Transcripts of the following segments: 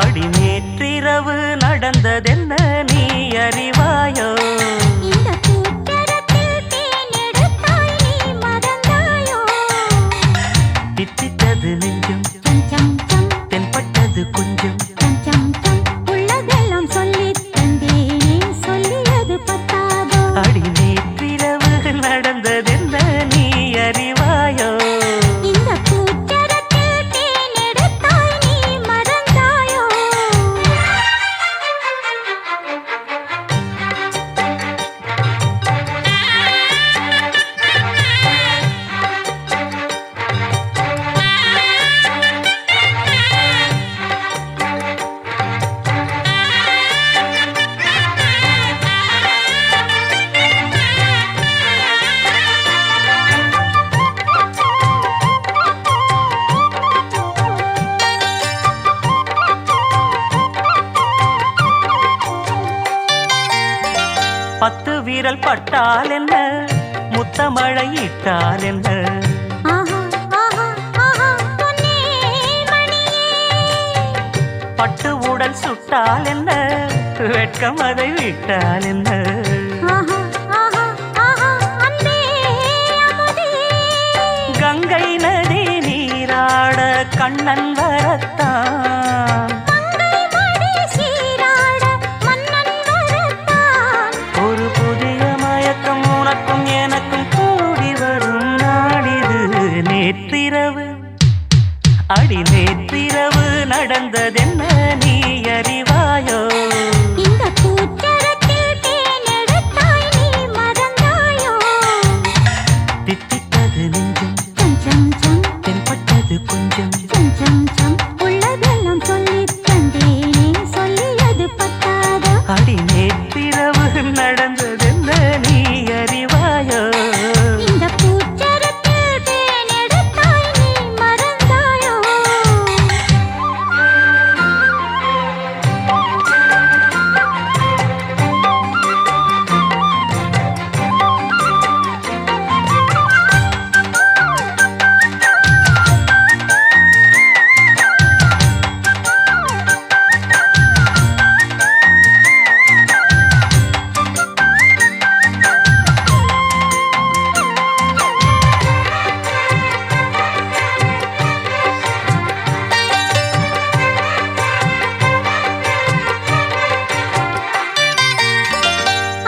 அடி நேற்றிரவு நடந்ததென்ன நீ அறிவாயோ? இந்த கூட்டத்தில் தேனெடுத்தாய் நீ மறந்தாயோ? தித்தித்தது நெஞ்சம் சம் சம் தென்பட்டது கொஞ்சம் சம் சம் சம் உள்ளதெல்லாம் சொல்லித் தந்தேனே சொல்லியது பத்தாதோ? அடி நேற்றிரவு நடந்ததென்ன நீ அறிவாயோ? இந்த கூட்டத்தில் தேனெடுத்தாய் நீ மறந்தாயோ? பத்து வீரல் பட்டால் என்ன, முத்தமழை இட்டால் என்ன, ஆஹா ஆஹா ஆஹா பொன்னே மணியே. பட்டு உடல் சுட்டால் என்ன, வெட்கம் அதை விட்டால் என்ன, ஆஹா ஆஹா ஆஹா அன்பே அமுதே. கங்கை நதி நீராட கண்ணன் வரத்தான், மங்கை மடி சீராட மன்னன் வரத்தான். ஒரு புதிய மயக்கம் உனக்கும் எனக்கும் கூடி வரும் நாடிது. நேற்றிரவு அடி நேற்றிரவு நடந்ததென்ன நீ அறிவாயோ? இந்த கூட்டத்தில் தேனெடுத்தாய் நீ மறந்தாயோ? தித்தித்தது நெஞ்சம் சம் சம் சம் தென்பட்டது கொஞ்சம் சம் சம் சம் உள்ளதெல்லாம் சொல்லித் தந்தேனே சொல்லியது பத்தாதோ? அடி நேற்றிரவு நடந்ததென்ன நீ அறிவாயோ? இந்த கூட்டத்தில் தேனெடுத்தாய் நீ மறந்தாயோ?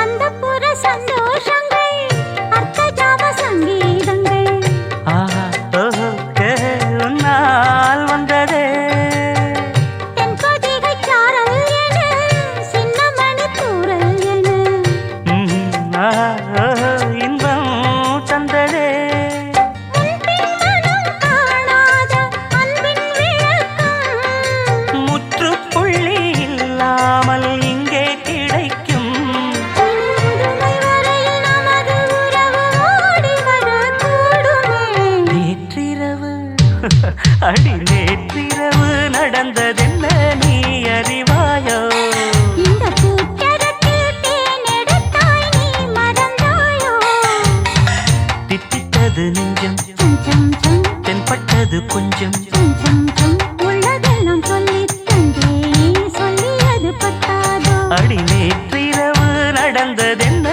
அந்தப்புற சந்தோஷங்கள் அர்த்தஜாம சங்கீதங்கள் ஆஹா ஓஹோ உன்னால் வந்ததே, தென்பொதிகை சாரல் என சின்னமணி தூறல் என ஆஹா ஓஹோ இன்பம் தந்ததே, முன்பின் மனம் காணாத அன்பின் விளக்கம் முற்றுப்புள்ளி இல்லாமல் இங்கே கிடைக்கும். முதுமை வரையில் நமது உறவு ஓடி வரக்கூடுமே. நேற்றிரவு அடி நேற்றிரவு நடந்ததென்ன நீ அறிவாயோ? இந்த கூட்டத்தில் தேனெடுத்தாய் நீ மறந்தாயோ? தித்தித்தது நெஞ்சம் சம் சம் சம் தென்பட்டது கொஞ்சம் சம் சம் சம் உள்ளதெல்லாம் சொல்லித் தந்தேனே சொல்லியது பத்தாதோ? அடி நேற்றிரவு நடந்ததென்ன